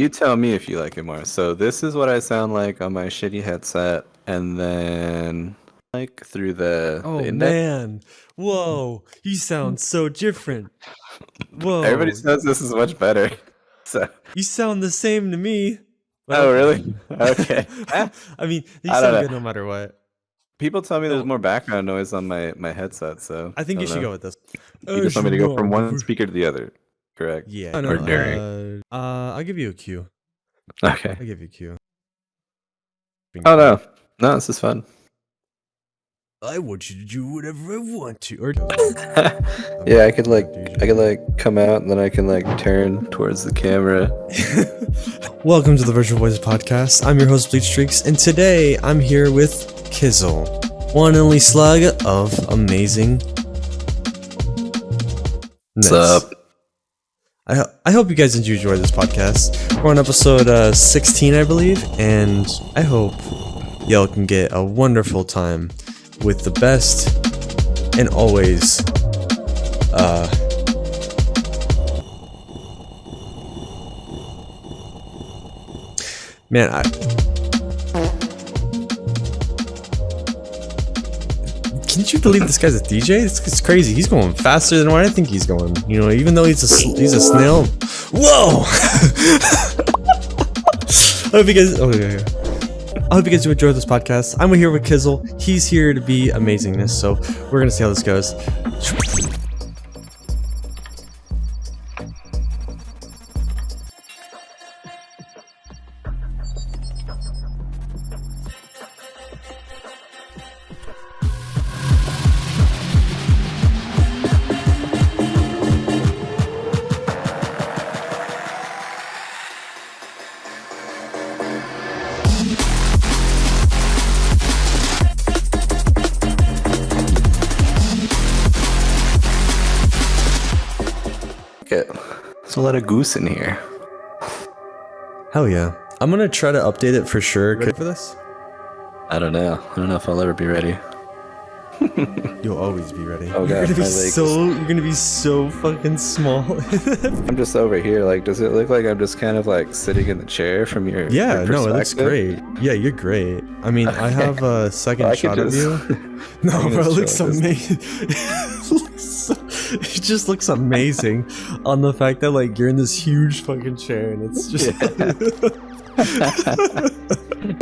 You tell me if you like it more. So this is what I sound like on my shitty headset, and then like through the index. Man, whoa, you sound so different. Whoa, Everybody says this is much better. So you sound the same to me. oh really? Okay. I mean, you I don't sound know. good no matter what. People tell me there's more background noise on my headset, so I think you should go with this. You just want me to go from one speaker to the other, correct? Yeah. Or during. I'll give you a cue. Okay. I'll give you a cue. Oh no, this is fun. I want you to do whatever I want to. Or yeah, I could come out and then I can like turn towards the camera. Welcome to the Virtual Raves Podcast. I'm your host Bleach Streaks, and today I'm here with Kizzle, one and only slug of amazing. What's up? I hope you guys enjoy this podcast. We're on episode 16, I believe, and I hope y'all can get a wonderful time with the best and always man, can't you believe this guy's a DJ? It's crazy. He's going faster than what I think he's going. You know, even though he's a snail. Whoa! I hope you guys. I hope you guys do enjoy this podcast. I'm here with Kizzle. He's here to be amazingness. So we're gonna see how this goes. There's a lot of goose in here. Hell yeah. I'm gonna try to update it for sure. Ready for this? I don't know if I'll ever be ready. You'll always be ready. Oh god, you're gonna be so fucking small. I'm just over here. Like, does it look like I'm just kind of like sitting in the chair from your Yeah, your no, it looks great. Yeah, you're great. I mean, I have a second shot of you. No, bro, it looks amazing. It just looks amazing on the fact that like you're in this huge fucking chair and it's just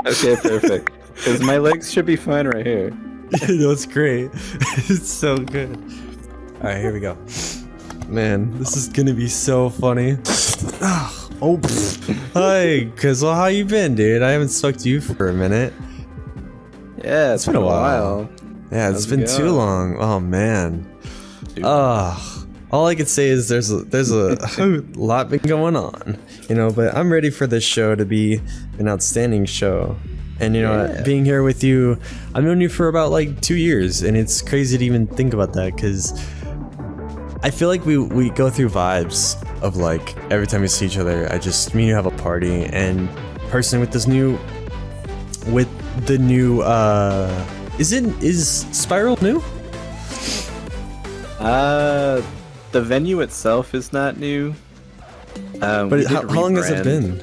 okay, perfect. Because my legs should be fine right here. No, it's great. It's so good. All right, here we go. Man, this is gonna be so funny. Oh, hi, Kizzle, how you been, dude? I haven't spoke to you for a minute. Yeah, it's been a while. Yeah, it's been too long. Oh man. All I can say is there's a lot been going on, you know. But I'm ready for this show to be an outstanding show. And you know, being here with you, I've known you for about like 2 years, and it's crazy to even think about that because I feel like we go through vibes of like every time we see each other. Me and you have a party, and personally with the new is Spiral new? The venue itself is not new. But how long has it been?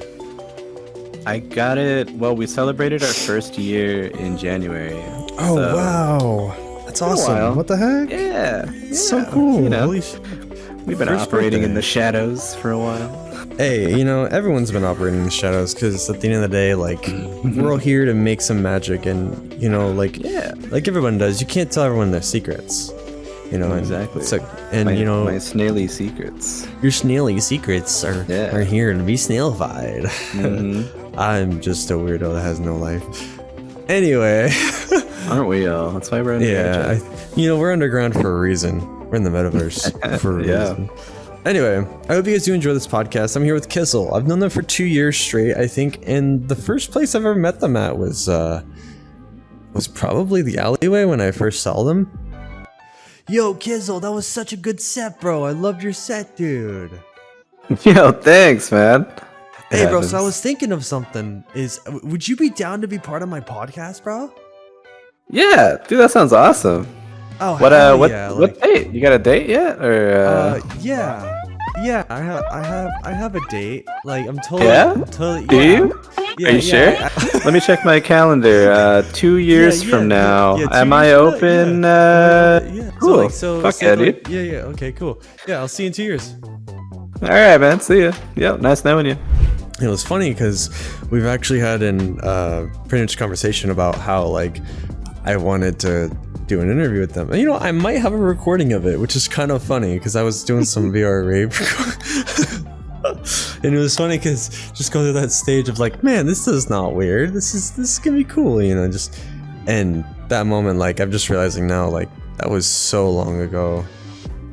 I got it. Well, we celebrated our first year in January. Oh so wow, that's awesome! What the heck? Yeah, it's so cool. You know, we've been operating in the shadows for a while. Hey, you know, everyone's been operating in the shadows because at the end of the day, like we're all here to make some magic, and you know, like everyone does. You can't tell everyone their secrets. You know, exactly. You know, my snaily secrets. Your snaily secrets are here to be snailified. Mm-hmm. I'm just a weirdo that has no life. Anyway, aren't we all? That's why we're underground. You know, we're underground for a reason. We're in the metaverse for a reason. Anyway, I hope you guys do enjoy this podcast. I'm here with Kizzle. I've known them for 2 years straight, I think, and the first place I've ever met them at was probably the alleyway when I first saw them. Yo, Kizzle, that was such a good set, bro. I loved your set, dude. Yo, thanks, man. Hey, bro, so I was thinking of something. Would you be down to be part of my podcast, bro? Yeah, dude, that sounds awesome. Oh, what date? You got a date yet? Or yeah. Yeah, I have a date. Like I'm totally. Yeah? Totally. Do you? Yeah, Are you sure? Let me check my calendar. 2 years from now. Yeah, 2 Am years I from now, open? yeah. Cool. So Fuck yeah, like, dude. yeah. Okay, cool. Yeah, I'll see you in 2 years. All right, man. See ya. Yep. Nice knowing you. It was funny because we've actually had an pretty much conversation about how like I wanted to do an interview with them. And, you know, I might have a recording of it, which is kind of funny because I was doing some VR rave. And it was funny because just going through that stage of like, man, this is not weird. This is gonna be cool, you know. Just and that moment, like I'm just realizing now, like that was so long ago.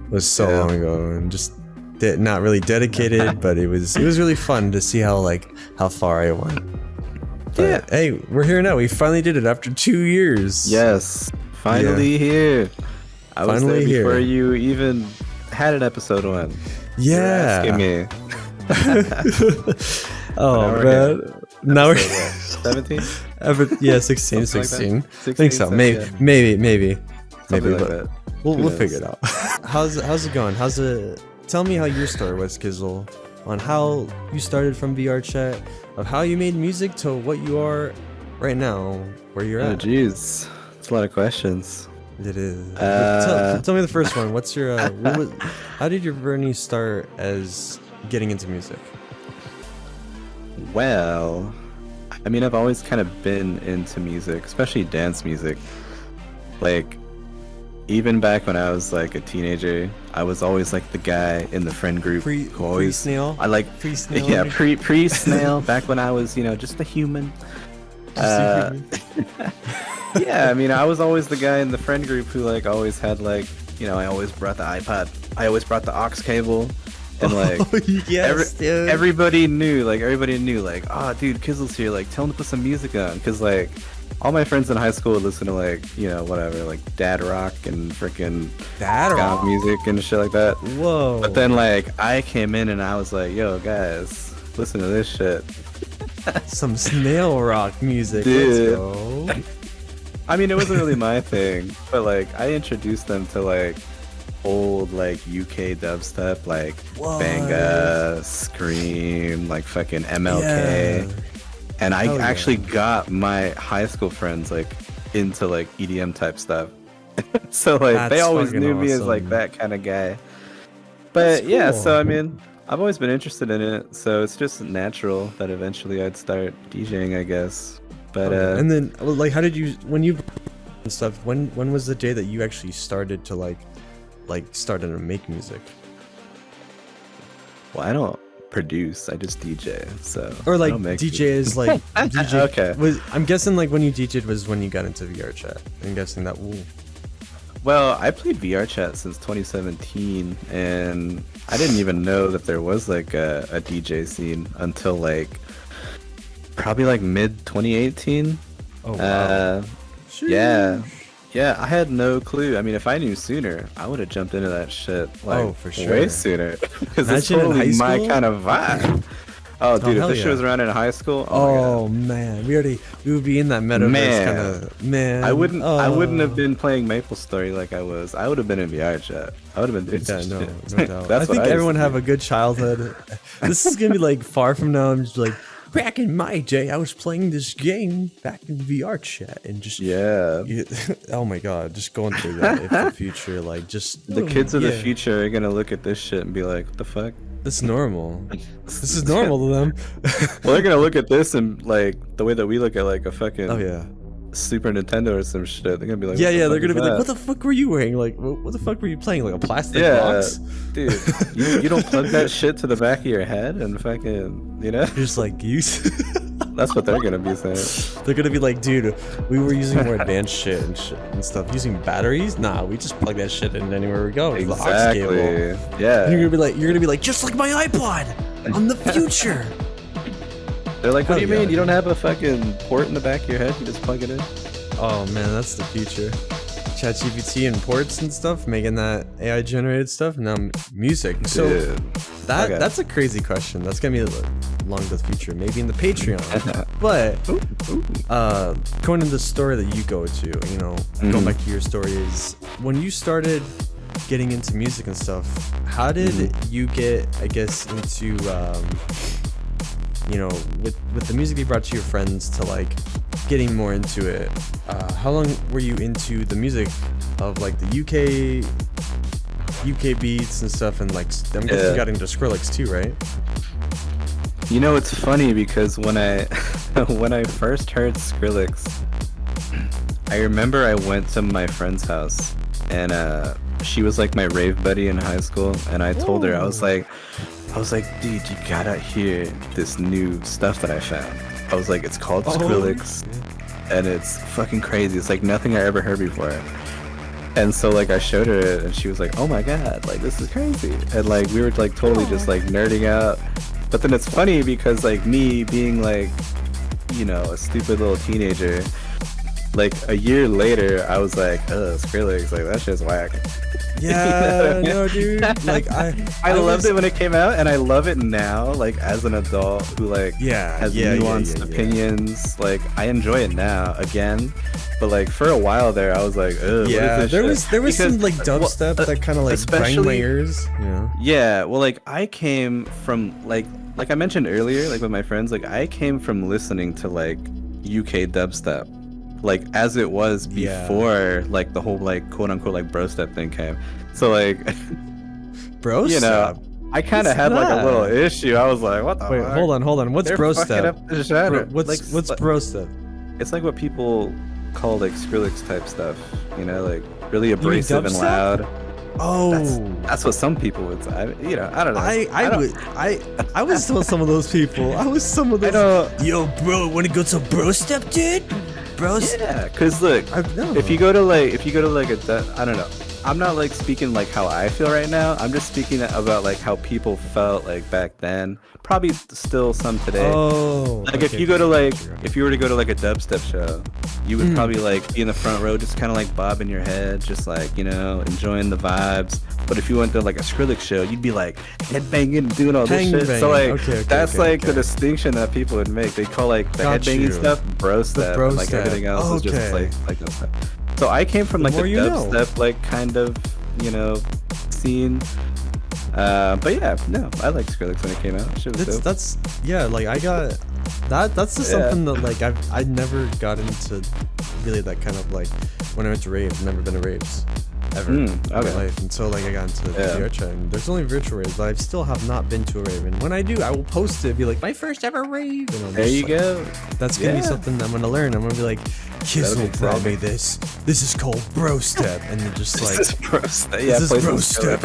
It was so long ago, and just not really dedicated, but it was really fun to see how far I went. But, hey, we're here now. We finally did it after 2 years. Yes, finally here. I was Finally there before here. you even had an episode 1. Yeah. You're asking me. Oh we're man. here. Now we're 17? yeah, 16. Something like that? 16. I think so. Maybe. Something like but that. we'll figure it out. How's it going? Tell me how your story was, Kizzle, on how you started from VRChat, of how you made music to what you are right now, where you're Oh, at. jeez. It's a lot of questions. It is. Tell me the first one. What's your how did your journey start as getting into music? Well, I mean, I've always kind of been into music, especially dance music. Like, even back when I was like a teenager, I was always like the guy in the friend group who always Pre-snail? I like Pre-snail? Yeah, pre-snail. Back when I was, just a human. Yeah, I mean, I was always the guy in the friend group who like always had like, I always brought the iPod. I always brought the aux cable. And like dude. everybody knew, like, oh, dude, Kizzle's here, like, tell him to put some music on, because like all my friends in high school would listen to like, whatever, like dad rock and freaking ska music and shit like that. Whoa. But then like I came in and I was like, yo guys, listen to this shit. Some snail rock music. Dude. Let's go. I mean, it wasn't really my thing, but like I introduced them to like old like UK dubstep, like Banga, Scream, like fucking MLK. Yeah. And I actually got my high school friends like into like EDM type stuff. So like they always knew me as like that kind of guy. But cool. Yeah, so I mean, I've always been interested in it, so it's just natural that eventually I'd start DJing, I guess. But and then like how did you and stuff, when was the day that you actually started to like started to make music? Well, I don't produce, I just DJ. So or like DJ is like DJ. Okay. I'm guessing like when you DJ'd was when you got into VRChat. I'm guessing that. Well, I played VRChat since 2017, and I didn't even know that there was like a DJ scene until like probably like mid 2018. Oh wow. Yeah, I had no clue. I mean, if I knew sooner, I would have jumped into that shit like for sure. way sooner. Because it's totally my kind of vibe. Oh, dude, if this shit was around in high school, oh man, we would be in that metaverse kind of man. I wouldn't have been playing MapleStory like I was. I would have been in VRChat. I would have been doing no doubt. I think everyone have a good childhood. This is gonna be like far from now. I'm just like, back in my day, I was playing this game back in VRChat and just oh my god, just going through that in the future, like just the kids of the future are gonna look at this shit and be like, what the fuck? This is normal. This is normal to them. Well, they're gonna look at this and like the way that we look at like a fucking Super Nintendo or some shit. They're gonna be like, they're gonna be like, what the fuck were you wearing? Like, what the fuck were you playing? Like a plastic box? Dude, you don't plug that shit to the back of your head and fucking, You're just like, That's what they're gonna be saying. They're gonna be like, dude, we were using more advanced shit and stuff. Using batteries? Nah, we just plug that shit in anywhere we go. Exactly. The aux cable. Yeah. And you're gonna be like, just like my iPod on the future. They're like, what do you mean? You don't have a fucking port in the back of your head? You just plug it in? Oh man, that's the future. ChatGPT and ports and stuff, making that AI generated stuff. Now music. So that's a crazy question. That's gonna be long to the future, maybe in the Patreon. But going to the story that you go to, going back to your story, is when you started getting into music and stuff, how did you get, I guess, into with the music you brought to your friends to like getting more into it? How long were you into the music of like the UK beats and stuff, and like I'm guessing you got into Skrillex too, right? You know, it's funny because when I when I first heard Skrillex, I remember I went to my friend's house, and she was like my rave buddy in high school, and I told her, I was like, dude, you gotta hear this new stuff that I found. I was like, it's called Skrillex, and it's fucking crazy. It's like nothing I ever heard before. And so like I showed her it, and she was like, oh my god, like this is crazy. And like we were like totally just like nerding out. But then it's funny because like me being like, you know, a stupid little teenager, like a year later I was like, Skrillex, like that shit's whack. Yeah, you know, dude. Like I loved it when it came out, and I love it now, like as an adult who like has nuanced opinions. Like I enjoy it now again, but like for a while there, I was like, ugh. Yeah, there was some like dubstep that kind of like grind my ears. Yeah, well, like I came from like I mentioned earlier, like with my friends, like I came from listening to like UK dubstep, like as it was before like the whole like quote unquote like bro step thing came. So like bro step, you know, I kind of had like a little issue. I was like, what the fuck? hold on, what's bro step? What's bro step? It's like what people call like Skrillex type stuff, you know, like really abrasive and loud. Oh, that's what some people would say. I don't know. I was still some of those people. I was some of those. Yo, bro, want to go to bro step, dude? Yeah, cause look, if you go to like a, I don't know. I'm not like speaking like how I feel right now. I'm just speaking about like how people felt like back then. Probably still some today. Oh, like if you go to like if you were to go to like a dubstep show, you would probably like be in the front row, just kind of like bobbing your head, just like, you know, enjoying the vibes. But if you went to like a Skrillex show, you'd be like headbanging and doing all this shit. So like that's like the distinction that people would make. They call like the headbanging stuff bro step, and like everything else is just like that stuff. So I came from like the dubstep like kind of, you know, scene. But yeah, no, I liked Skrillex when it came out. That's like I got that. That's just something that like I never got into really that kind of like when I went to raves. I've never been to raves ever in my life until like I got into VRChat. And there's only virtual raves, but I still have not been to a rave. And when I do, I will post it, be like my first ever rave. And there you go. That's gonna be something that I'm gonna learn. I'm gonna be like, Kizzle brought me this. This is called bro step, and you're just like, this is bro step. This is bro step.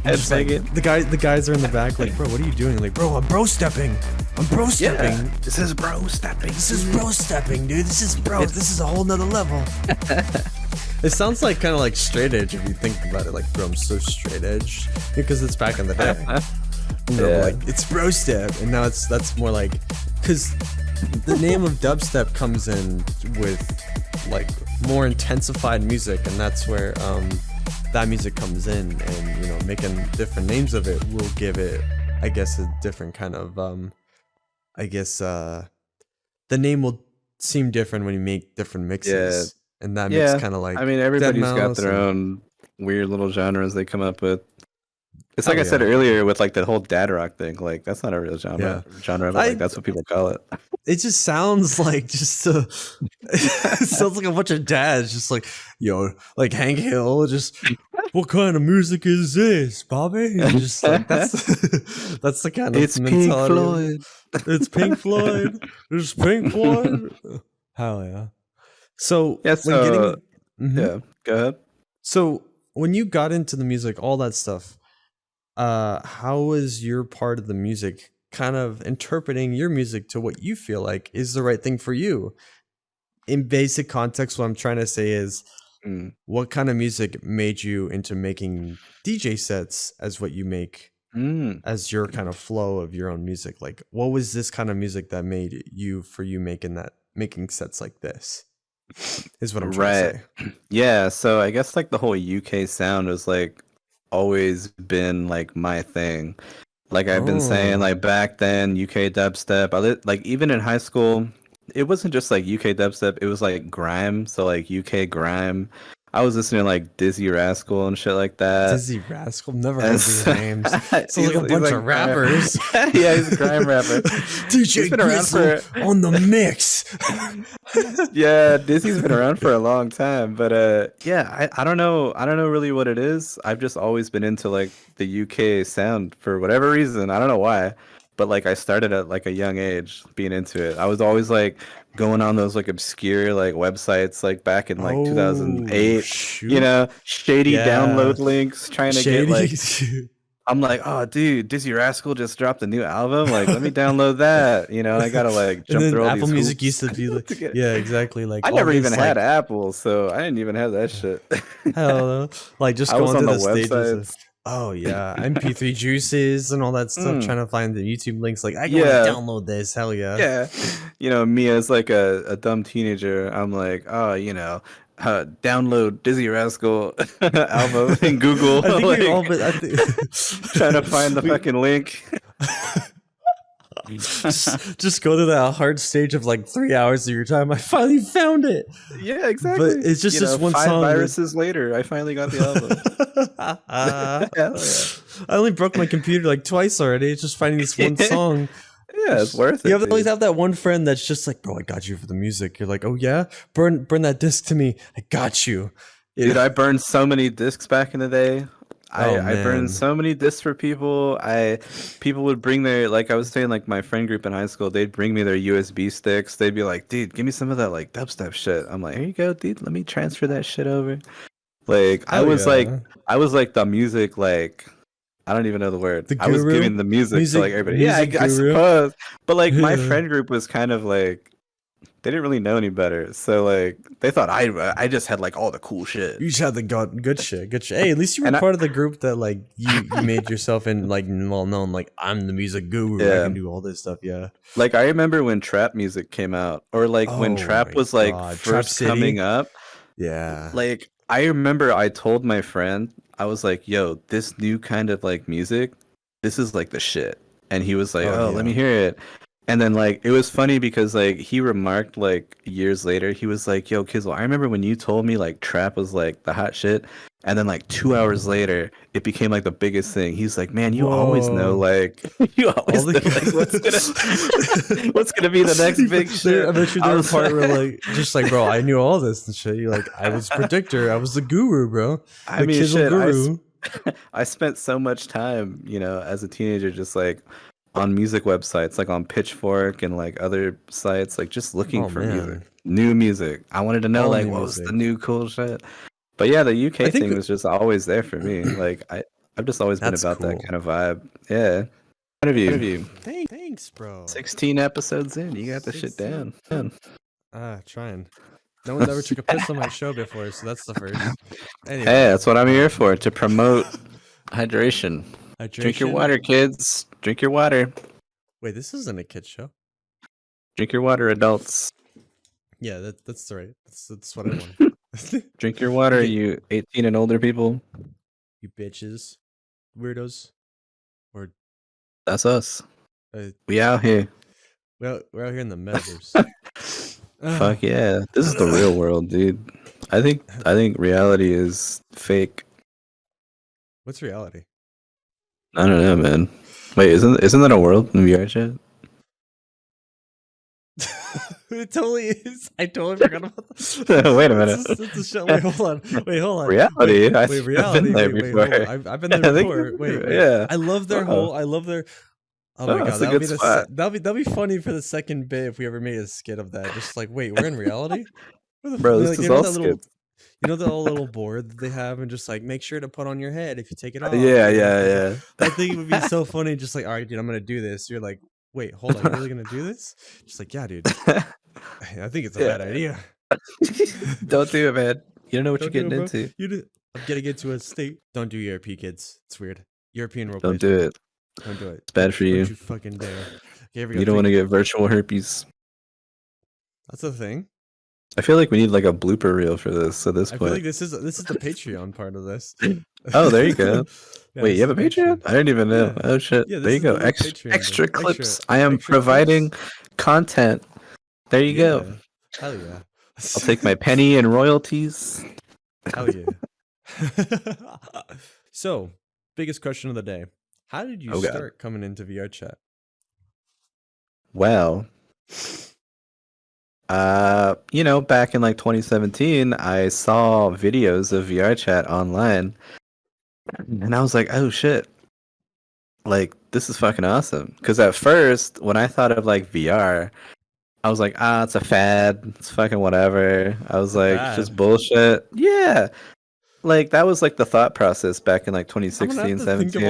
Like, the guys are in the back like, bro, what are you doing? Like, bro, I'm bro stepping. I'm bro stepping. Yeah, this is bro stepping. This is bro stepping, dude. This is bro. This is a whole nother level. It sounds like kind of like straight edge if you think about it. Like, bro, I'm so straight edge because it's back in the day. You know, like it's bro step, and now that's more like, because the name of dubstep comes in with like more intensified music, and that's where that music comes in, and you know, making different names of it will give it, I guess, a different kind of I guess the name will seem different when you make different mixes, and that makes kind of like, I mean, everybody's got their own weird little genres they come up with. It's like I said earlier with like the whole dad rock thing. Like that's not a real genre, but like that's what people call it. It just sounds like it sounds like a bunch of dads just like, yo, like Hank Hill, just what kind of music is this, Bobby? And just like that's the kind of it's mentality. Pink Floyd. It's Pink Floyd. It's Pink Floyd. Hell yeah. So go ahead. So when you got into the music, all that stuff, how was your part of the music kind of interpreting your music to what you feel like is the right thing for you? In basic context, what I'm trying to say is what kind of music made you into making DJ sets as what you make as your kind of flow of your own music? Like, what was this kind of music that made you making sets like this? Is what I'm trying to say. Yeah, so I guess like the whole UK sound was like always been like my thing. Like I've been saying, like back then, UK dubstep. Like even in high school, it wasn't just like UK dubstep. It was like grime. So like UK grime. I was listening to like Dizzy Rascal and shit like that. Dizzy Rascal, never heard these names. Sounds like a bunch of rappers. Yeah, he's a grime rapper. DJ Kizzle on the mix. Yeah, Dizzy's been around for a long time, but yeah, I don't know really what it is. I've just always been into like the UK sound for whatever reason. I don't know why, but like I started at like a young age being into it. I was always like going on those like obscure like websites like back in like 2008, shoot. you know, shady download links trying to get like I'm like, oh dude, Dizzy Rascal just dropped a new album, like let me download that, you know. I gotta like jump through all Apple these Music hoops used to be like yeah, exactly, like I never even had Apple, so I didn't even have that shit. Hell no. Like just going through the stages websites. oh yeah, MP3 juices and all that stuff, trying to find the YouTube links. Like I gotta download this. Hell yeah. Yeah, you know, me as like a dumb teenager, I'm like, oh, you know, download Dizzy Rascal album in Google. I think like, we all, but I think trying to find the fucking link. just go to that hard stage of like 3 hours of your time. I finally found it. Yeah, exactly. But it's just one 5 song. viruses later, I finally got the album. I only broke my computer like twice already. It's just finding this one song. Yeah, it's worth it. You always have that one friend that's just like, bro, I got you for the music. You're like, oh yeah, burn that disc to me. I got you. Dude, I burned so many discs back in the day. I burned so many discs for people. People would bring their, like I was saying, like my friend group in high school, they'd bring me their USB sticks. They'd be like, dude, give me some of that like dubstep shit. I'm like, here you go, dude. Let me transfer that shit over. Like I was like the music, like I don't even know the word. I was giving the music to like everybody. Yeah, I suppose. But like my friend group was kind of like, they didn't really know any better, so like they thought I just had like all the cool shit. You just had the good shit. Hey, at least you were part of the group that like you made yourself in like well known. Like I'm the music guru. Yeah. I can do all this stuff. Yeah. Like I remember when trap music came out, or like when trap was like first coming up. Yeah. Like I remember I told my friend, I was like, "Yo, this new kind of like music, this is like the shit," and he was like, "Oh, let me hear it." And then like it was funny because like he remarked like years later, he was like, "Yo, Kizzle, I remember when you told me like trap was like the hot shit," and then like 2 hours later, it became like the biggest thing. He's like, "Man, you always know like you always know like what's gonna be the next big shit." I bet you there was part where like just like, bro, I knew all this and shit. You're like, I was predictor, I was the guru, bro. I mean, shit, guru. I spent so much time, you know, as a teenager, just like on music websites, like on Pitchfork and like other sites, like just looking for music, new music. I wanted to know like what was the new cool shit. But yeah, the UK thing was just always there for me. Like I've just always been about that kind of vibe. Yeah. Interview. Thanks, bro. 16 episodes in, you got the shit down. Trying. No one ever took a piss on my show before, so that's the first. Anyway. Hey, that's what I'm here for, to promote hydration. Drink your water, kids. Drink your water. Wait, this isn't a kid show. Drink your water, adults. Yeah, that's right. That's what I want. Drink your water, you 18 and older people. You bitches, weirdos, or that's us. We out here. We're out here in the metaverse. Fuck yeah, this is the real world, dude. I think reality is fake. What's reality? I don't know, man. Wait, isn't that a world in VRChat? It totally is. I totally forgot about that. Wait a minute. Wait, hold on. Reality. Reality. I've been there before. I've been there before. Wait. Yeah. I love their whole. Oh my god, that'll be funny for the second bit if we ever made a skit of that. Just like, wait, we're in reality? Bro, this is all skits. You know the little board that they have, and just like make sure to put on your head if you take it off. Yeah. I think it would be so funny. Just like, all right, dude, I'm gonna do this. You're like, wait, hold on, you're really gonna do this? Just like, yeah, dude. I think it's a bad idea. Don't do it, man. You don't know what you're getting into. I'm getting into a state. Don't do ERP, kids. It's weird. European role. Don't do it. Don't do it. It's bad for you. Don't you fucking dare. Okay, you don't want to get virtual herpes. That's a thing. I feel like we need like a blooper reel for this. At this point, I feel like this is the Patreon part of this. Oh, there you go. Wait, you have a Patreon? I didn't even know. Yeah. Oh shit! Yeah, there you go. Extra clips. I am providing content. There you go. Hell yeah! I'll take my penny in royalties. Hell yeah. So, biggest question of the day. How did you start coming into VRChat? Well, back in like 2017, I saw videos of VRChat online, and I was like, oh shit, like this is fucking awesome. Because at first, when I thought of like VR, I was like, it's a fad, it's fucking whatever. I was like, it's just bullshit. Yeah. Like that was like the thought process back in like 2016, 17. I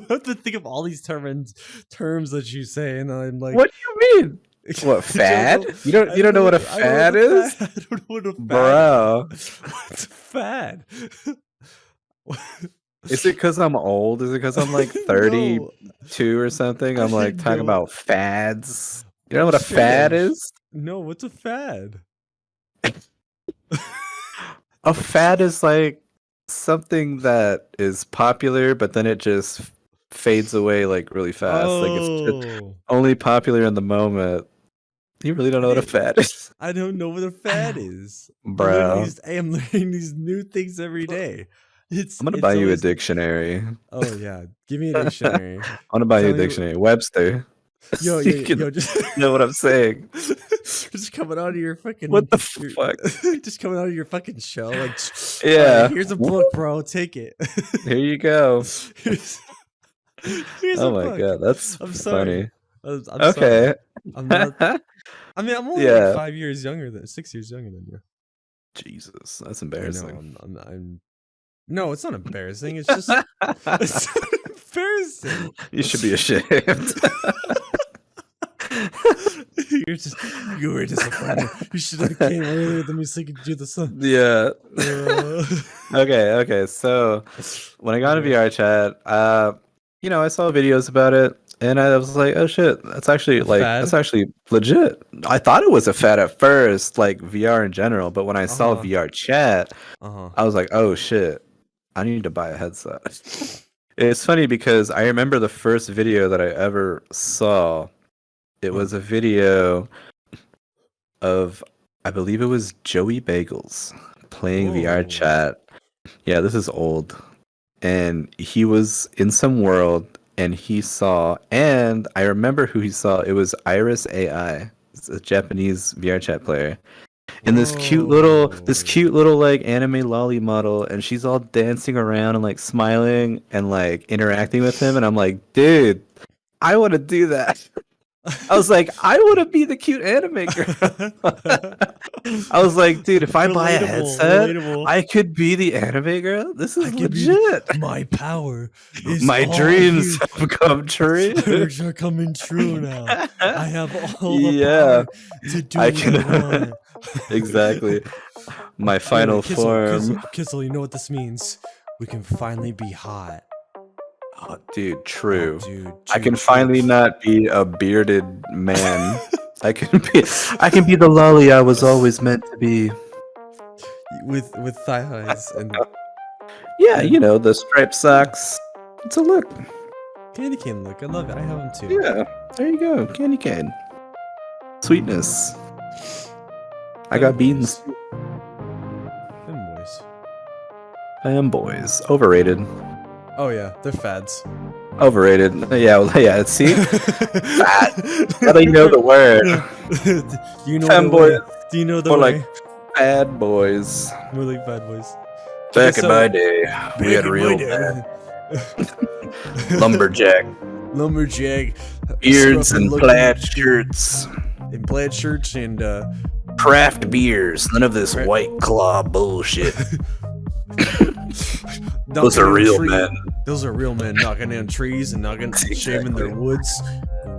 have to think of all these terms that you say, and I'm like, what do you mean? What, fad? You don't know what a fad is? I don't know what a fad Bro. is. What's a fad? Is it because I'm old? Is it because I'm like 32 or something? I'm like talking about fads. You know what a fad is? No, what's a fad? A fad is like something that is popular, but then it just fades away like really fast. Like it's just only popular in the moment. You really don't know what a fad is? I don't know what a fad is. Bro. I am learning these new things every day. I'm going to buy you a dictionary. Oh, yeah. Give me a dictionary. I'm going to buy you a dictionary. Webster. Yo, just know what I'm saying. Just coming out of your fucking... What the fuck? Just coming out of your fucking shell. Like, yeah. Here's a book, bro. Take it. Here you go. Here's oh my god, that's funny. I'm okay. Sorry. I'm not... I mean, I'm only like 6 years younger than you. Jesus, that's embarrassing. I'm no, it's not embarrassing. It's just it's not embarrassing. You should be ashamed. You were disappointed. You should have came earlier than me so you could do the sun. Yeah. Okay. So when I got into VRChat, I saw videos about it. And I was like, oh shit, that's actually legit. I thought it was a fad at first, like VR in general, but when I saw VRChat, I was like, oh shit, I need to buy a headset. It's funny because I remember the first video that I ever saw. It was a video of, I believe it was Joey Bagels playing VRChat. Yeah, this is old. And he was in some world. And he saw, and I remember who he saw. It was Iris AI. It's a Japanese VRChat player. And this cute little like anime lolly model, and she's all dancing around and like smiling and like interacting with him. And I'm like, dude, I want to do that. I was like, I want to be the cute anime girl. I was like, dude, if I buy a headset, I could be the anime girl. This is legit. My power is my dreams have come true. Dreams are coming true now. I have all the power to do what I want. Exactly. My final form. Kizzle, you know what this means? We can finally be hot. Oh, dude, true. I can finally not be a bearded man. I can be the lolly I was always meant to be. With thigh highs and the striped socks. It's a look. Candy cane look. I love it. I have them too. Yeah, there you go. Candy cane. Sweetness. I got beans. Femboys. Overrated. Oh yeah, they're fads. Overrated. Yeah. See, fat. How do you know the word? You know femboys. Do you know the more way? Like bad boys? More like bad boys. Back in my day, we had real bad. Lumberjack. Beards and plaid shirts. And plaid shirts and craft beers. None of this White Claw bullshit. Those are real men. Those are real men knocking down trees and shaving their woods.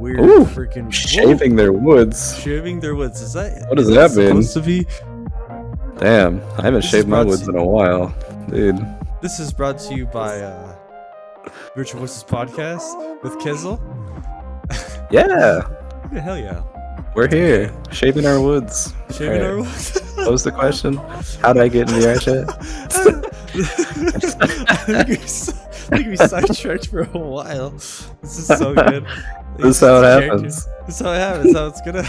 Weird freaking shaving their woods. Shaving their woods. Is that what does that mean? Supposed to be? Damn, I haven't shaved my woods in a while, dude. This is brought to you by Virtual Raves Podcast with Kizzle. Yeah. Hell yeah. We're here, shaving our woods. Shaving our woods. What was the question? How did I get in the VRChat? I think we sidetracked for a while. This is so good. This is how it happens. This is how it happens. How it's gonna.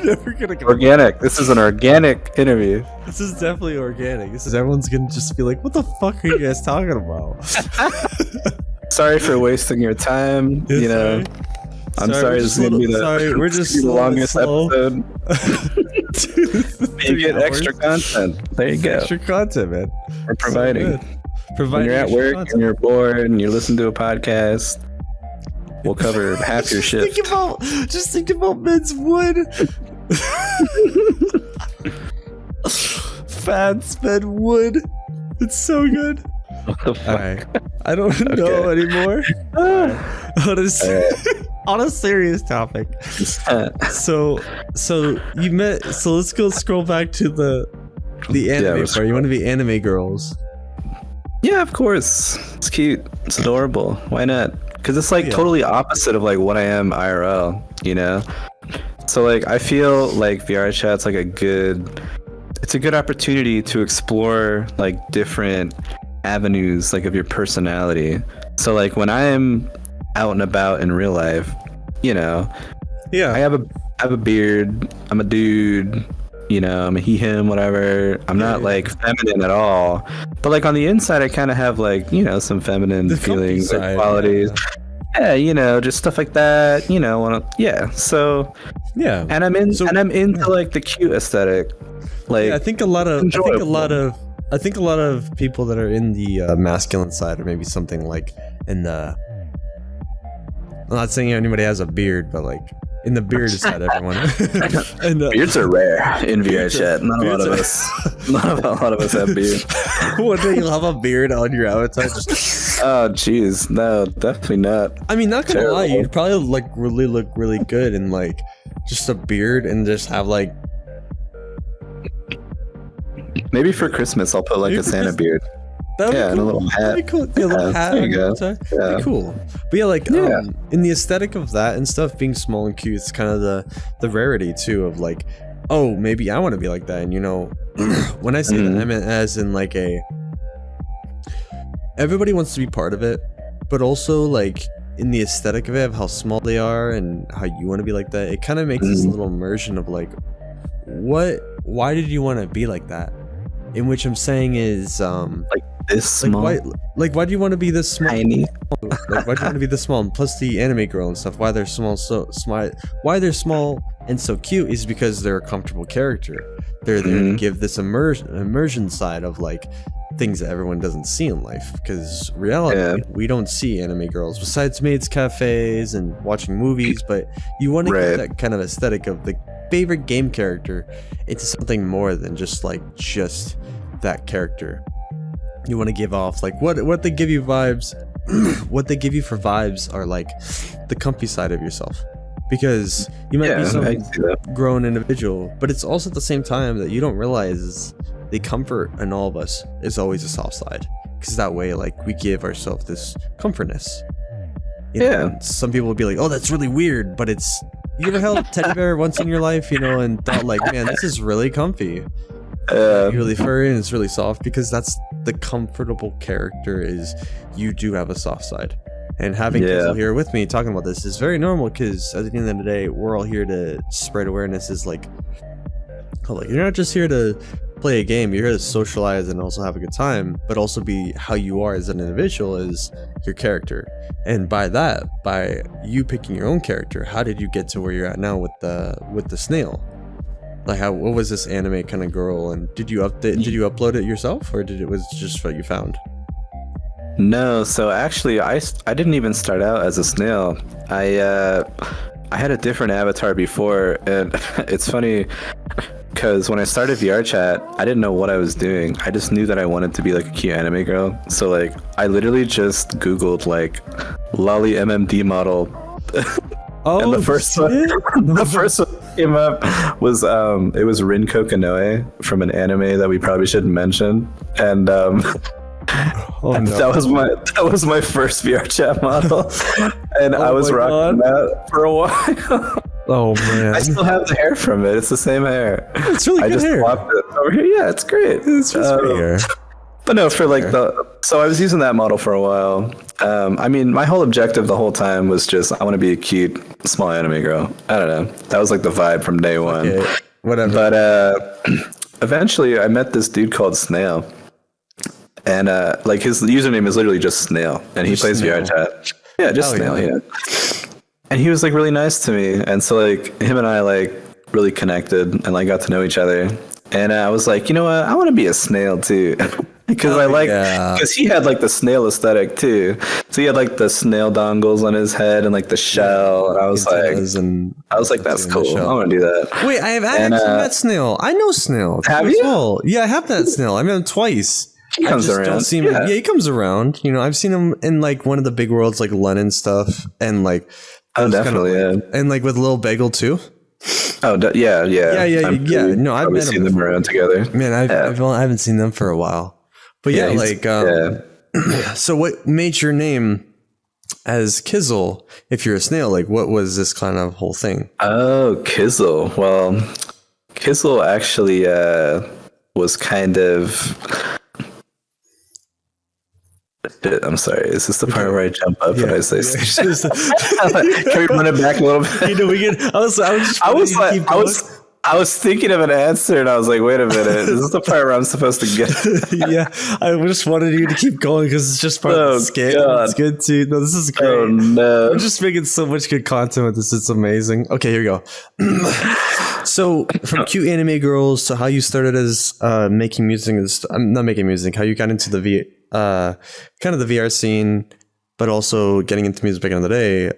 never gonna go organic. This is an organic interview. This is definitely organic. This is everyone's gonna just be like, "What the fuck are you guys talking about?" Sorry for wasting your time. Yeah, you know, I'm sorry. This is gonna be we're just the longest slow. episode. You get extra content. There you go. Extra content, man. We're providing. Providing When you're at work content. and you're bored and you listen to a podcast, we'll cover half your shift. Just think about men's wood. Fats men wood. It's so good. What the fuck? Alright. I don't know anymore. On a serious topic. So you met. So let's go scroll back to the anime part. You want to be anime girls? Yeah, of course. It's cute. It's adorable. Why not? Because it's like totally opposite of like what I am IRL. You know. So like I feel like VRChat's like it's a good opportunity to explore like different avenues like of your personality. So like when I'm out and about in real life, you know, I have a beard, I'm a dude, you know, I'm a he him, whatever. I'm not like feminine at all, but like on the inside I kind of have like, you know, some feminine feelings or qualities. Yeah, you know, just stuff like that, you know. So and I'm into like the cute aesthetic. Like I think a lot of people that are in the masculine side, or maybe something like in the, I'm not saying anybody has a beard, but like in the beard side, everyone. And, beards are rare in VRChat. Not a lot of us have beards. One day you'll have a beard on your avatar. Oh jeez, no, definitely not. I mean, not gonna lie, you'd probably like look really good in like just a beard and just have like. Maybe for Christmas I'll put like a Santa beard. That'd be cool. And a little hat. That'd be cool. Yeah, a little hat. There you go. That'd be cool. But yeah, like in the aesthetic of that and stuff, being small and cute, it's kind of the rarity too of like, oh, maybe I want to be like that. And you know, when I say that, I mean as in like everybody wants to be part of it, but also like in the aesthetic of it, of how small they are and how you want to be like that, it kind of makes this little immersion of like, why did you want to be like that? In which I'm saying is like this small. Why do you want to be this small? Tiny. Like why do you want to be this small? And plus the anime girl and stuff. Why they're small, why they're small and so cute is because they're a comfortable character. They're there to give this immersion side of like things that everyone doesn't see in life. Because reality, we don't see anime girls besides maids cafes and watching movies. But you want to get that kind of aesthetic of the favorite game character into something more than just that character. You want to give off like what they give you vibes. What they give you for vibes are like the comfy side of yourself, because you might be some grown individual, but it's also at the same time that you don't realize the comfort in all of us is always a soft side, because that way like we give ourselves this comfortness. You know, some people will be like, oh, that's really weird, but it's, you ever held a teddy bear once in your life, you know, and thought like, man, this is really comfy. Really furry and it's really soft, because that's the comfortable character, is you do have a soft side. And having Kizzle here with me talking about this is very normal, because at the end of the day, we're all here to spread awareness. Is like, you're not just here to play a game, you're here to socialize and also have a good time, but also be how you are as an individual, is your character. And by you picking your own character, how did you get to where you're at now with the snail? Like, what was this anime kind of girl, and did you upload it yourself, or was it just what you found? No, so actually I didn't even start out as a snail. I had a different avatar before, and it's funny because when I started VRChat, I didn't know what I was doing. I just knew that I wanted to be like a cute anime girl. So like I literally just Googled like lolly MMD model. And the first one came up was it was Rin Kokanoe from an anime that we probably shouldn't mention, and that was my first VRChat model, and I was rocking that for a while. Oh man, I still have the hair from it. It's the same hair. It's really good hair. Swapped it over here. Yeah, it's great. It's just great hair. But no, for like so I was using that model for a while. I mean, my whole objective the whole time was just I want to be a cute small anime girl. I don't know. That was like the vibe from day one. Okay, whatever. But eventually I met this dude called Snail. And like his username is literally just Snail, and he plays VRChat. Yeah, just Snail. Yeah. And he was like really nice to me, and so like him and I like really connected and like got to know each other. And I was like, you know what? I want to be a snail too, because because he had like the snail aesthetic too. So he had like the snail dongles on his head and like the shell. And I was like, that's cool. I want to do that. Wait, I have actually met Snail. I know Snail. Have you? Well, yeah, I have that Snail. I met him twice. He comes around. Don't see him. Yeah, he comes around. You know, I've seen him in like one of the big worlds, like London stuff, and like definitely, and like with Lil Bagel too. Oh yeah. No, I've met seen them around together. Man, I haven't seen them for a while. But so what made your name as Kizzle? If you're a snail, like what was this kind of whole thing? Oh, Kizzle. Well, Kizzle actually was kind of. I'm sorry. Is this the part where I jump up and I say? Can we run it back a little bit? You know, we can. I was thinking of an answer and I was like, wait a minute. Is this the part where I'm supposed to get? Yeah, I just wanted you to keep going because it's just part of the skit. It's good too. No, this is great. Oh no! I'm just making so much good content with this. It's amazing. Okay, here we go. So from cute anime girls to how you started as making music, not making music. How you got into the kind of the VR scene, but also getting into music back in the day.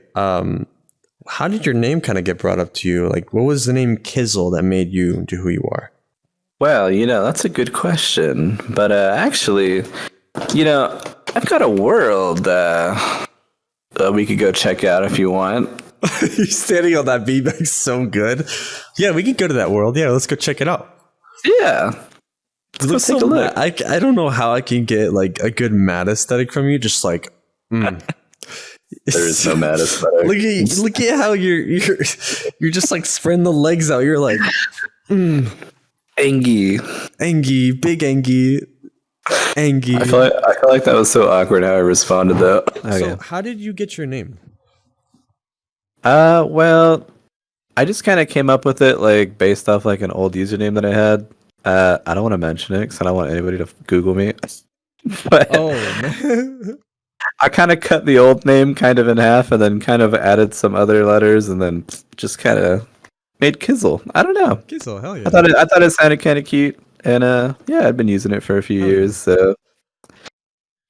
How did your name kind of get brought up to you? Like, what was the name Kizzle that made you into who you are? Well, you know, that's a good question. But actually, you know, I've got a world we could go check out if you want. You're standing on that beanbag so good. Yeah, we could go to that world. Yeah, let's go check it out. Yeah. Let's take a look. I don't know how I can get like a good mad aesthetic from you. Just like, There is no mad aesthetic. Look at how you're just like spreading the legs out. You're like, Angie, big Angie. I feel like that was so awkward how I responded though. Okay. So how did you get your name? Well, I just kind of came up with it like based off like an old username that I had. I don't want to mention it because I don't want anybody to Google me. But man. I kind of cut the old name kind of in half and then kind of added some other letters and then just kind of made Kizzle. I don't know. Kizzle, hell yeah. I thought it sounded kind of cute. And yeah, I've been using it for a few years. So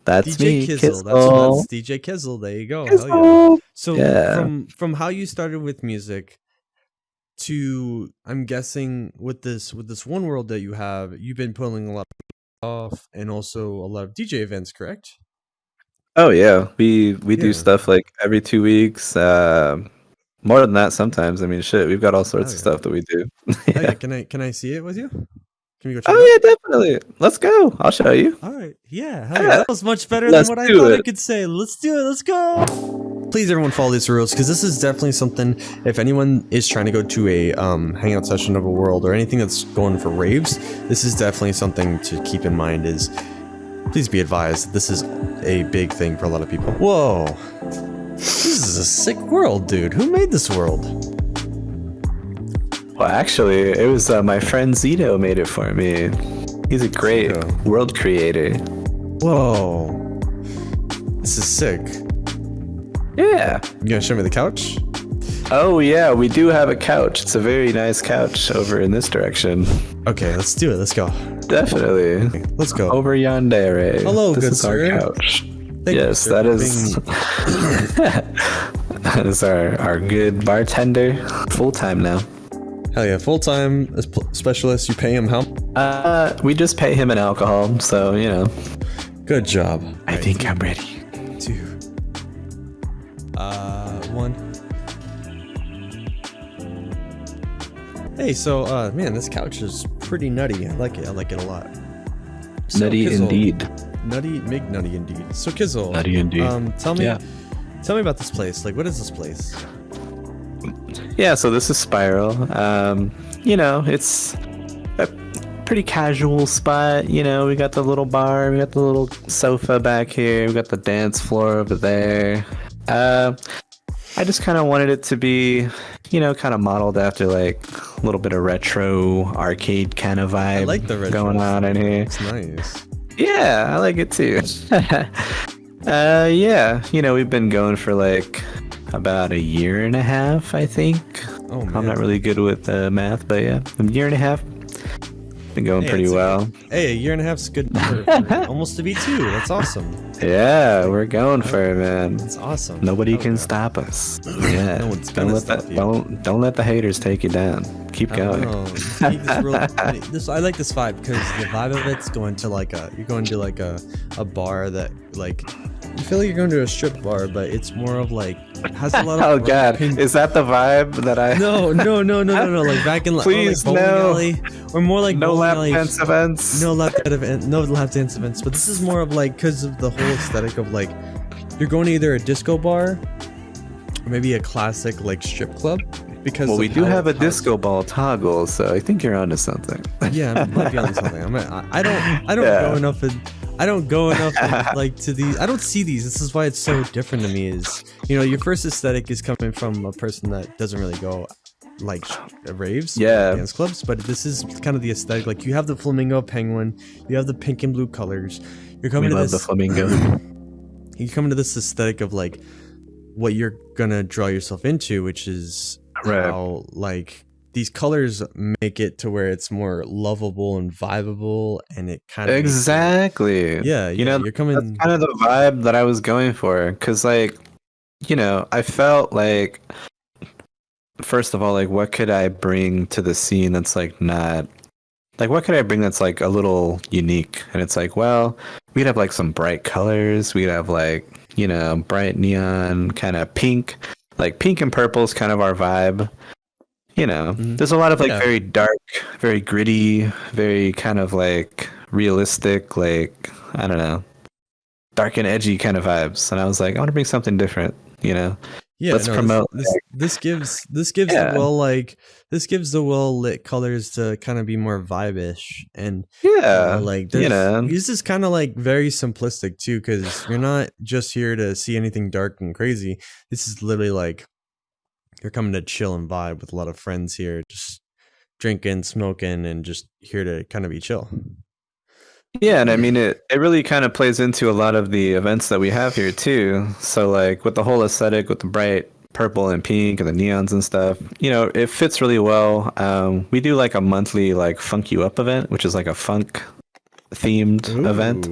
that's DJ me. Kizzle. That's DJ Kizzle. There you go. Kizzle. Hell yeah. So from how you started with music to, I'm guessing with this one world that you have, you've been pulling a lot off and also a lot of DJ events, correct? Oh yeah, we do stuff like every 2 weeks. More than that sometimes. I mean, shit, we've got all sorts of stuff that we do. Yeah. Can I see it with you? Can we go check it out? Yeah, definitely. Let's go. I'll show you. All right. Yeah. Hell yeah. That was much better than what I thought I could say. Let's do it. Let's go. Please, everyone, follow these rules because this is definitely something. If anyone is trying to go to a hangout session of a world or anything that's going for raves, this is definitely something to keep in mind. Please be advised, this is a big thing for a lot of people. Whoa. This is a sick world, dude. Who made this world? Well, actually, it was my friend Zito made it for me. He's a great world creator. Whoa. This is sick. Yeah. You gonna show me the couch? Oh, yeah, we do have a couch. It's a very nice couch over in this direction. Okay, let's do it. Let's go. Definitely. Let's go. Over yonder. Hello, this good is sir. Our couch. Yes, that is that is our good bartender. Full time now. Hell yeah, full time specialist. You pay him how? We just pay him in alcohol, so you know. Good job. I think I'm ready. 2. 1. Hey, so man, this couch is pretty nutty. I like it. I like it a lot. So, nutty Kizzle, indeed. Nutty indeed. So Kizzle, nutty indeed. Tell me about this place. Like, what is this place? Yeah, so this is Spiral. You know, it's pretty casual spot. You know, we got the little bar, we got the little sofa back here, we got the dance floor over there. I just kind of wanted it to be, you know, kind of modeled after like a little bit of retro arcade kind of vibe. I like the retro going on in here. It's nice. Yeah, I like it too. Yeah, you know, we've been going for like about 1.5 years, I think. Oh, man. I'm not really good with math, but yeah, 1.5 years. Been going pretty well. Hey, 1.5 years is good for almost to be 2. That's awesome. Yeah, we're going for it, man. That's awesome. Nobody can stop us. Yeah. No one's gonna stop you. Don't let the haters take you down. Keep going. I like this vibe because the vibe of it's going to like a bar that like you feel like you're going to a strip bar, but it's more of like has a lot of oh god, pink. Is that the vibe that I? No. Like back in please like no. Alley, or more like no lap dance events. No lap dance events. But this is more of like because of the whole aesthetic of like you're going to either a disco bar or maybe a classic like strip club. Because we do have a disco ball toggle, so I think you're onto something. Yeah, I might be onto something. I don't go enough. I don't go enough like to these. I don't see these. This is why it's so different to me. Is your first aesthetic is coming from a person that doesn't really go like raves, dance clubs, but this is kind of the aesthetic. Like you have the flamingo penguin, you have the pink and blue colors. You're coming to this. The flamingo. You come into this aesthetic of like what you're gonna draw yourself into, which is how like these colors make it to where it's more lovable and vibeable, and it kind of exactly you're coming. That's kind of the vibe that I was going for, because like I felt like first of all, like what could I bring to the scene that's like not like what could I bring that's like a little unique? And it's like, well, we'd have like some bright colors, we'd have like bright neon kind of pink. Like pink and purple is kind of our vibe. There's a lot of like very dark, very gritty, very kind of like realistic, like I don't know, dark and edgy kind of vibes. And I was like, I want to bring something different. Let's promote. This gives the well lit colors to kind of be more vibe-ish, and this is kind of like very simplistic too, because you're not just here to see anything dark and crazy. This is literally like you're coming to chill and vibe with a lot of friends here, just drinking, smoking, and just here to kind of be chill. Yeah, and I mean it really kind of plays into a lot of the events that we have here too. So like with the whole aesthetic with the bright purple and pink and the neons and stuff, it fits really well. We do like a monthly like Funk You Up event, which is like a funk themed event.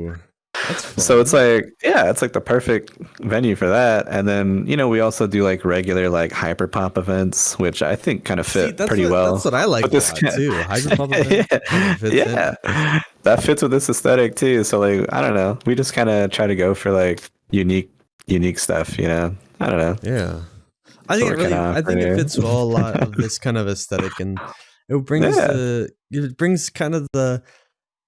That's fun. So it's like it's like the perfect venue for that. And then we also do like regular like hyperpop events, which I think kind of fit pretty well. That's what I like too. Hyperpop event. That fits with this aesthetic too. So like I don't know, we just kind of try to go for like unique stuff. I don't know. Yeah, I think it fits well a lot of this kind of aesthetic, and it brings kind of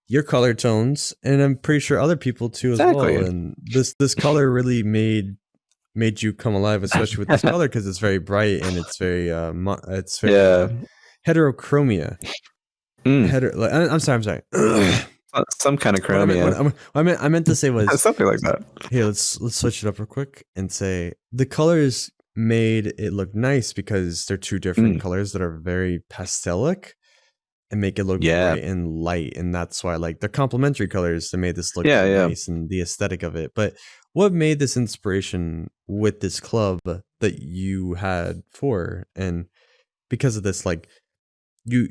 your color tones, and I'm pretty sure other people too as well. And this color really made you come alive, especially with this color, because it's very bright and it's very heterochromia. I'm sorry. Some kind of chromia. I meant to say was something like that. Here, let's switch it up real quick and say the colors made it look nice because they're two different colors that are very pastelic and make it look bright and light, and that's why like they're complementary colors that made this look nice and the aesthetic of it. But what made this inspiration with this club that you had for, and because of this, like your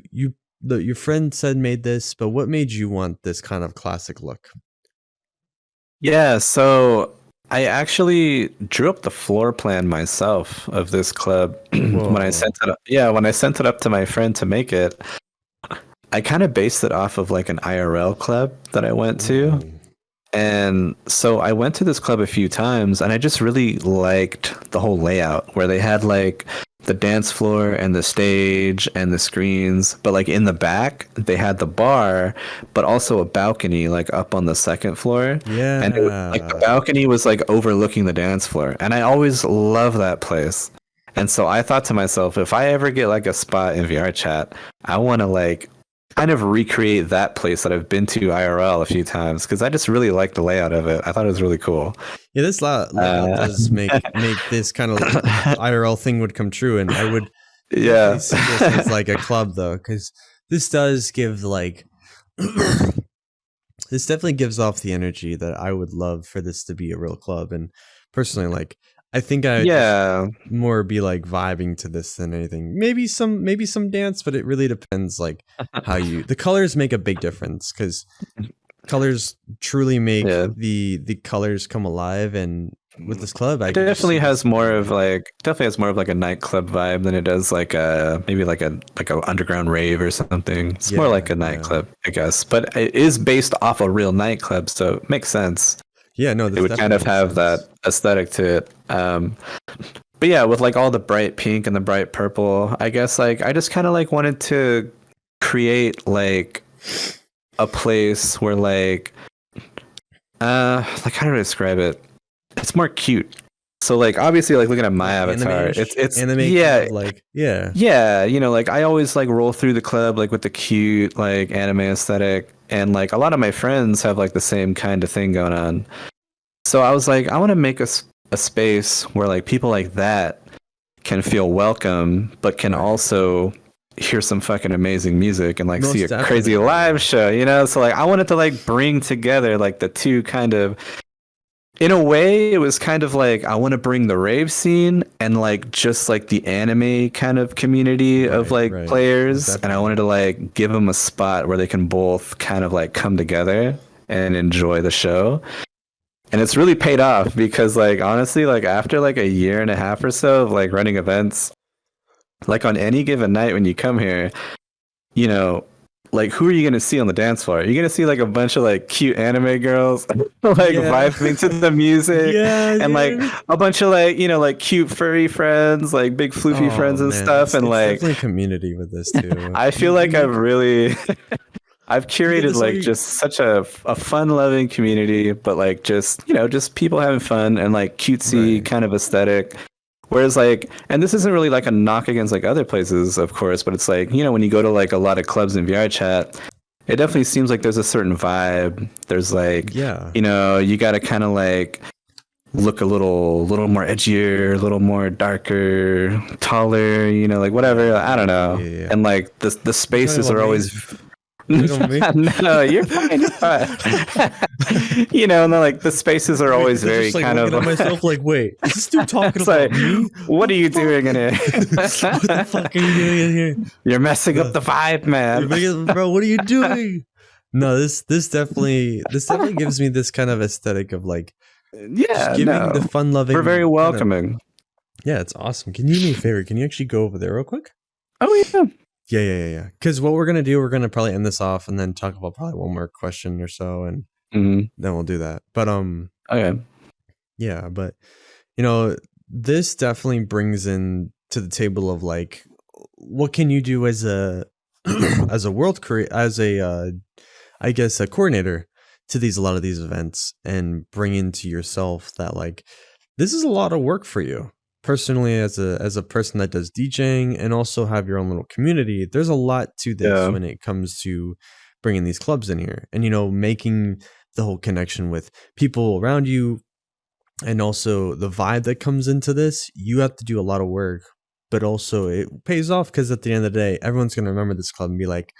friend said made this, but what made you want this kind of classic look? Yeah, so I actually drew up the floor plan myself of this club when I sent it up. Yeah, when I sent it up to my friend to make it, I kind of based it off of like an IRL club that I went to. And so I went to this club a few times, and I just really liked the whole layout where they had like the dance floor and the stage and the screens, but like in the back they had the bar, but also a balcony like up on the second floor. Yeah, and like the balcony was like overlooking the dance floor, and I always love that place. And so I thought to myself, if I ever get like a spot in VRChat, I want to like kind of recreate that place that I've been to IRL a few times because I just really like the layout of it. I thought it was really cool. Yeah, this layout does make this kind of IRL thing would come true, and I would definitely see this as like a club though, because this does give like this definitely gives off the energy that I would love for this to be a real club. And personally, like I think I would more be like vibing to this than anything. Maybe some dance, but it really depends like how the colors make a big difference because colors truly make the colors come alive. And with this club, it definitely has more of like a nightclub vibe than it does like maybe like a underground rave or something. It's more like a nightclub, I guess, but it is based off a real nightclub, so it makes sense. Yeah, no, it would kind of have that aesthetic to it. But yeah, with like all the bright pink and the bright purple, I guess like I just kind of like wanted to create like a place where like how do I describe it? It's more cute. So like obviously like looking at my avatar, it's you know, like I always like roll through the club like with the cute like anime aesthetic, and like a lot of my friends have like the same kind of thing going on. So I was like, I want to make a space where like people like that can feel welcome, but can also hear some fucking amazing music and like see a crazy live show, you know? So like I wanted to like bring together like the two kind of, in a way it was kind of like I want to bring the rave scene and like just like the anime kind of community of like players. Definitely. And I wanted to like give them a spot where they can both kind of like come together and enjoy the show. And it's really paid off because like honestly, like after like a year and a half or so of like running events, like on any given night when you come here, you know, like who are you going to see on the dance floor? You're going to see like a bunch of like cute anime girls like vibing to the music and like a bunch of like, you know, like cute furry friends, like big floofy friends and stuff. And like definitely community with this too. I feel like I've curated like just such a fun-loving community, but like just, you know, just people having fun and like cutesy kind of aesthetic. Whereas like, and this isn't really like a knock against like other places, of course, but it's like, you know, when you go to like a lot of clubs in VRChat, it definitely seems like there's a certain vibe. There's like, you know, you got to kind of like look a little more edgier, a little more darker, taller, you know, like whatever. I don't know. And like the spaces are always... No, you're fine. You know, and then like the spaces are always very like, kind of. At myself, like, wait, is this dude talking about like, me? What are you doing in here? What the fuck are you doing in here? You're messing up the vibe, man. Bro, what are you doing? No, this definitely gives me this kind of aesthetic of like, giving the fun-loving. We're very welcoming. Kind of, yeah, it's awesome. Can you do me a favor? Can you actually go over there real quick? Oh yeah. Yeah. Because what we're gonna do, we're gonna probably end this off and then talk about probably one more question or so, and then we'll do that. But okay. Yeah, but you know, this definitely brings in to the table of like, what can you do as a as a I guess a coordinator to a lot of these events, and bring into yourself that like this is a lot of work for you. Personally, as a person that does DJing and also have your own little community, there's a lot to this when it comes to bringing these clubs in here, and you know, making the whole connection with people around you, and also the vibe that comes into this. You have to do a lot of work, but also it pays off because at the end of the day, everyone's going to remember this club and be like,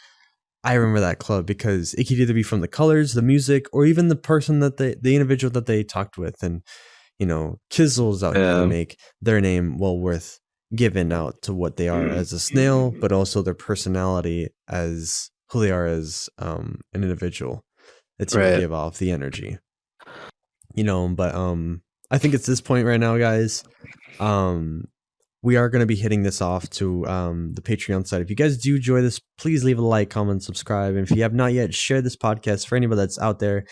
I remember that club, because it could either be from the colors, the music, or even the person that the individual that they talked with. And you know, Kizzle's out here to make their name well worth given out to what they are as a snail, but also their personality as who they are as an individual. It's to give off the energy, you know. But I think it's this point right now, guys. We are going to be hitting this off to the Patreon side. If you guys do enjoy this, please leave a like, comment, subscribe, and if you have not yet, share this podcast for anybody that's out there.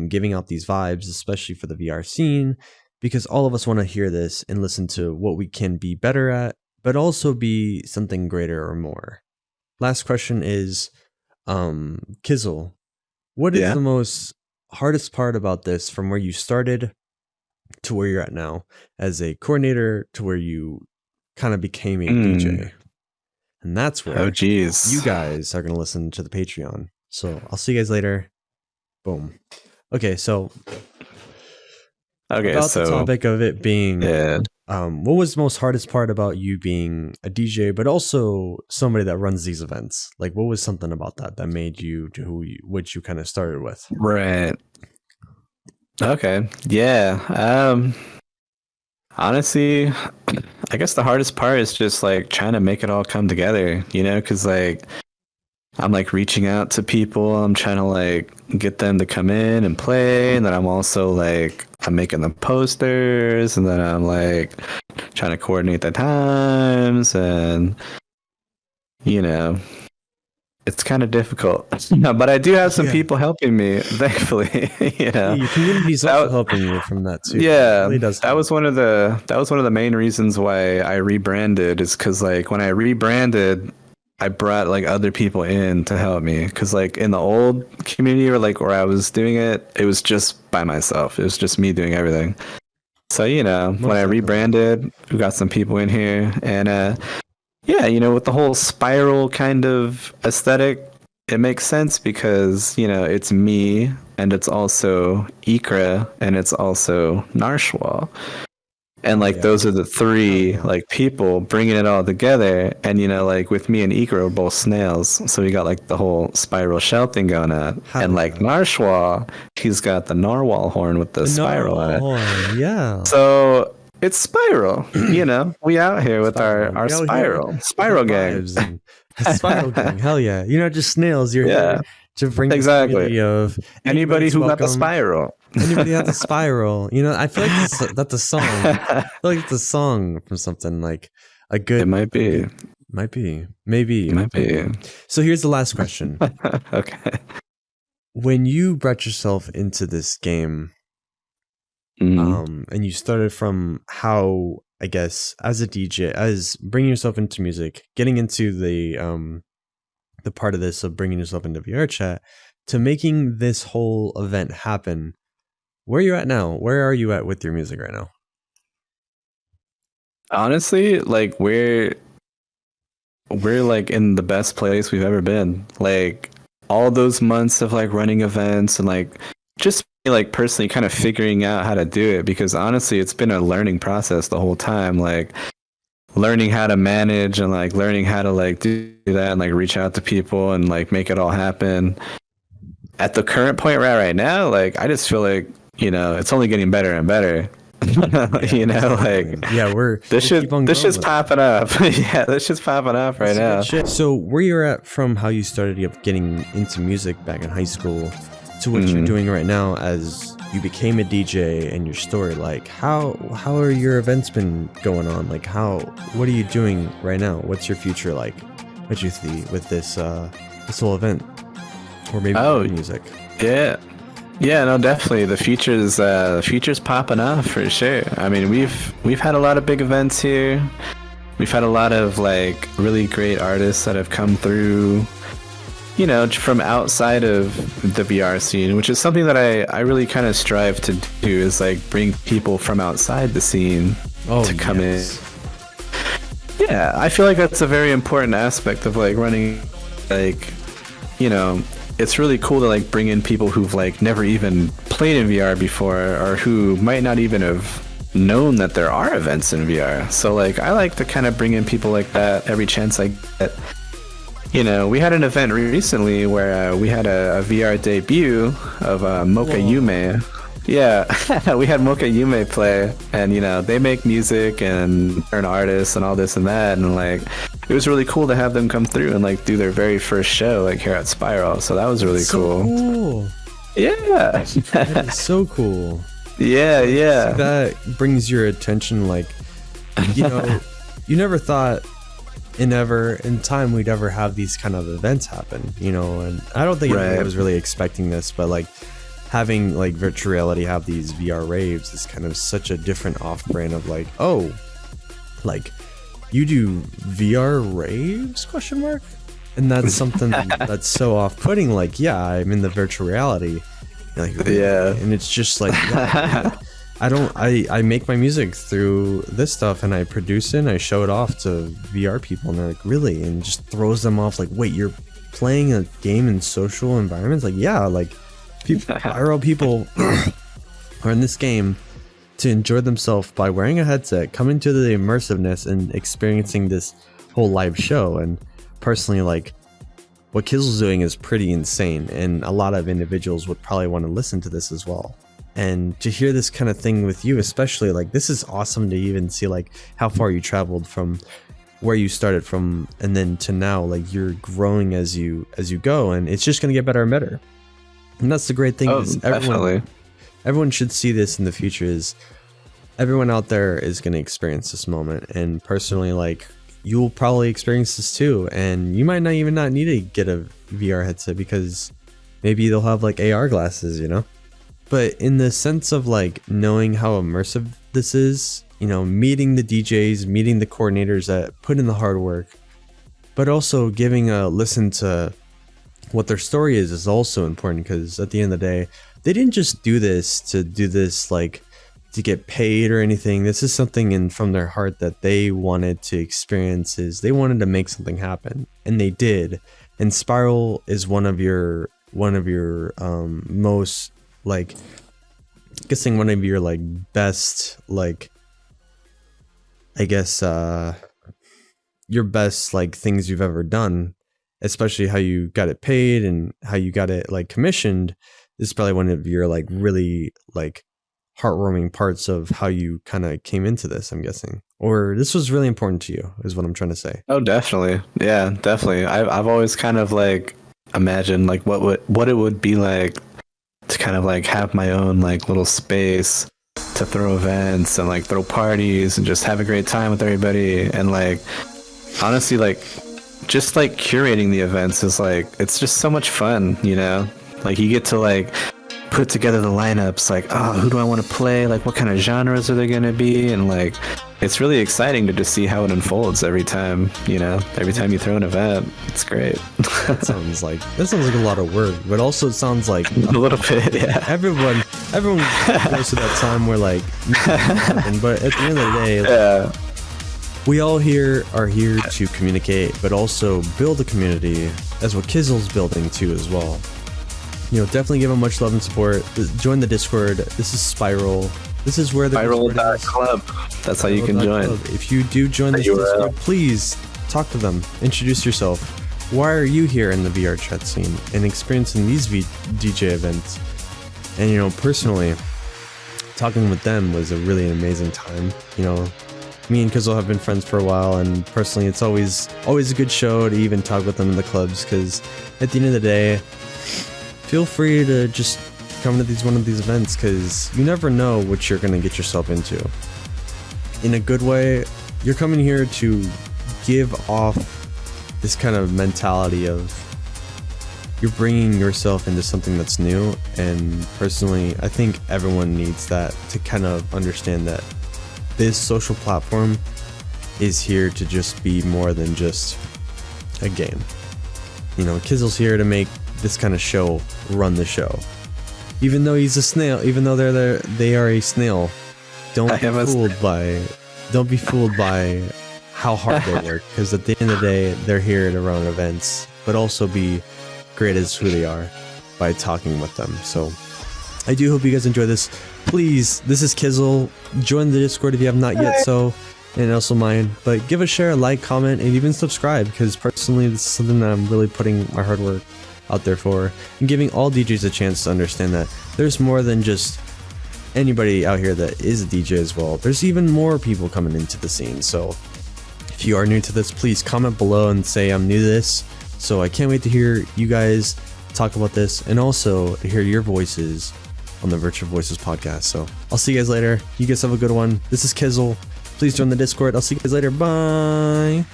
Giving out these vibes, especially for the VR scene, because all of us want to hear this and listen to what we can be better at, but also be something greater or more. Last question is, Kizzle, what is the most hardest part about this, from where you started to where you're at now as a coordinator to where you kind of became a DJ? And that's where you guys are going to listen to the Patreon. So I'll see you guys later. Boom. Okay, so about the topic of it being, what was the most hardest part about you being a DJ, but also somebody that runs these events? Like, what was something about that made you to what you kind of started with? Right. Okay. Yeah. Honestly, I guess the hardest part is just like trying to make it all come together, you know, because like I'm like reaching out to people. I'm trying to like get them to come in and play. And then I'm also like, I'm making the posters, and then I'm like trying to coordinate the times, and you know, it's kind of difficult. But I do have some people helping me, thankfully. You know, your community's also helping you from that too. Yeah, really that was one of the main reasons why I rebranded, is because like when I rebranded, I brought like other people in to help me, because like in the old community or like where I was doing it, it was just by myself. It was just me doing everything. So, you know, when I rebranded, we got some people in here, and yeah, you know, with the whole spiral kind of aesthetic, it makes sense because, you know, it's me, and it's also Ikra, and it's also Narshwal. And like those are the three like people bringing it all together. And you know, like with me and Ikra are both snails, so we got like the whole spiral shell thing going on. And like Narshwal, he's got the narwhal horn with the spiral on it. Yeah. So it's spiral. You know, we out here with our spiral gang. Spiral gang. Hell yeah! You're not just snails. You're here to bring exactly of anybody who got the spiral. Anybody has a spiral, you know. I feel like that's a song. I feel like it's a song from something like a good. It might be. Maybe. So here's the last question. Okay. When you brought yourself into this game, and you started from how, I guess, as a DJ, as bringing yourself into music, getting into the part of this of bringing yourself into VRChat, to making this whole event happen. Where are you at now? Where are you at with your music right now? Honestly, like we're like in the best place we've ever been. Like all those months of like running events and like just like personally kind of figuring out how to do it, because honestly it's been a learning process the whole time, like learning how to manage and like learning how to like do that and like reach out to people and like make it all happen. At the current point we're at right now, like I just feel like, you know, it's only getting better and better. You know, like this shit's popping up. Yeah, this shit's popping up right now. So where you're at from how you started getting into music back in high school to what you're doing right now as you became a DJ, and your story, like how are your events been going on? Like what are you doing right now? What's your future like? What you see with this whole event, or maybe music? Yeah, no, definitely. The future's popping off for sure. I mean, we've had a lot of big events here. We've had a lot of like really great artists that have come through, you know, from outside of the VR scene, which is something that I really kind of strive to do, is like bring people from outside the scene to come in. Yeah, I feel like that's a very important aspect of like running, like, you know, it's really cool to like bring in people who've like never even played in VR before, or who might not even have known that there are events in VR. So like I like to kind of bring in people like that every chance I get. You know, we had an event recently where we had a VR debut of Mocha Yume. Yeah, we had Mocha Yume play, and you know, they make music and they're an artist and all this and that, and like it was really cool to have them come through and like do their very first show like here at Spiral. So that was really cool. Yeah, that is so cool. Yeah. So that brings your attention, like, you know, you never thought in time we'd ever have these kind of events happen, you know, and I don't think anyone was really expecting this, but like having like virtual reality have these VR raves is kind of such a different off-brand of like, oh, like you do VR raves ? And that's something that's so off-putting. Like, yeah, I'm in the virtual reality. Like, and it's just like, I make my music through this stuff, and I produce it and I show it off to VR people, and they're like, really? And it just throws them off like, wait, you're playing a game in social environments? Like, yeah, like people, IRL people are in this game to enjoy themselves by wearing a headset, coming to the immersiveness and experiencing this whole live show. And personally, like, what Kizzle's doing is pretty insane, and a lot of individuals would probably want to listen to this as well. And to hear this kind of thing with you, especially, like, this is awesome to even see like how far you traveled from where you started from and then to now. Like, you're growing as you go, and it's just going to get better and better. And that's the great thing. Is everyone should see this in the future. Is everyone out there is going to experience this moment, and personally, like, you'll probably experience this too, and you might not even need to get a VR headset because maybe they'll have like AR glasses, you know. But in the sense of like knowing how immersive this is, you know, meeting the DJs, meeting the coordinators that put in the hard work, but also giving a listen to what their story is also important, because at the end of the day, they didn't just do this like to get paid or anything. This is something from their heart that they wanted to experience. They wanted to make something happen, and they did. And Spiral is one of your most, like, guessing one of your like best, like, I guess your best like things you've ever done, especially how you got it paid and how you got it like commissioned. This is probably one of your like really like heartwarming parts of how you kind of came into this, I'm guessing. Or this was really important to you, is what I'm trying to say. Oh, definitely. Yeah, definitely. I've always kind of like imagined like what it would be like to kind of like have my own like little space to throw events and like throw parties and just have a great time with everybody. And like, honestly, like just like curating the events is like, it's just so much fun, you know? Like, you get to like put together the lineups, like, oh, who do I want to play? Like, what kind of genres are they going to be? And like, it's really exciting to just see how it unfolds every time, you know, every time you throw an event. It's great. That sounds like a lot of work, but also it sounds like a little bit, yeah. Everyone goes to that time where like, but at the end of the day, yeah. We all here are here to communicate, but also build a community, as what Kizzle's building too as well. You know, definitely give them much love and support. Join the Discord. This is Spiral. This is where the Spiral.club. That's how you can join. Club. If you do join this Discord, please talk to them. Introduce yourself. Why are you here in the VRChat scene and experiencing these DJ events? And, you know, personally, talking with them was a really amazing time. You know, me and Kizzle have been friends for a while, and personally, it's always a good show to even talk with them in the clubs, because at the end of the day, feel free to just come to one of these events, because you never know what you're going to get yourself into. In a good way, you're coming here to give off this kind of mentality of you're bringing yourself into something that's new. And personally, I think everyone needs that, to kind of understand that this social platform is here to just be more than just a game. You know, Kizzle's here to make this kind of show run the show. Even though he's a snail, even though they are a snail, don't be fooled by how hard they work, because at the end of the day, they're here to run events, but also be great as who they are by talking with them. So I do hope you guys enjoy this. Please, this is Kizzle. Join the Discord if you have not yet, and also mine. But give a share, a like, comment, and even subscribe, because personally, this is something that I'm really putting my hard work out there for, and giving all DJs a chance to understand that there's more than just anybody out here that is a DJ as well. There's even more people coming into the scene. So if you are new to this, please comment below and say I'm new to this. So I can't wait to hear you guys talk about this, and also to hear your voices on the Virtual Voices podcast. So I'll see you guys later. You guys have a good one. This is Kizzle. Please join the Discord. I'll see you guys later. Bye.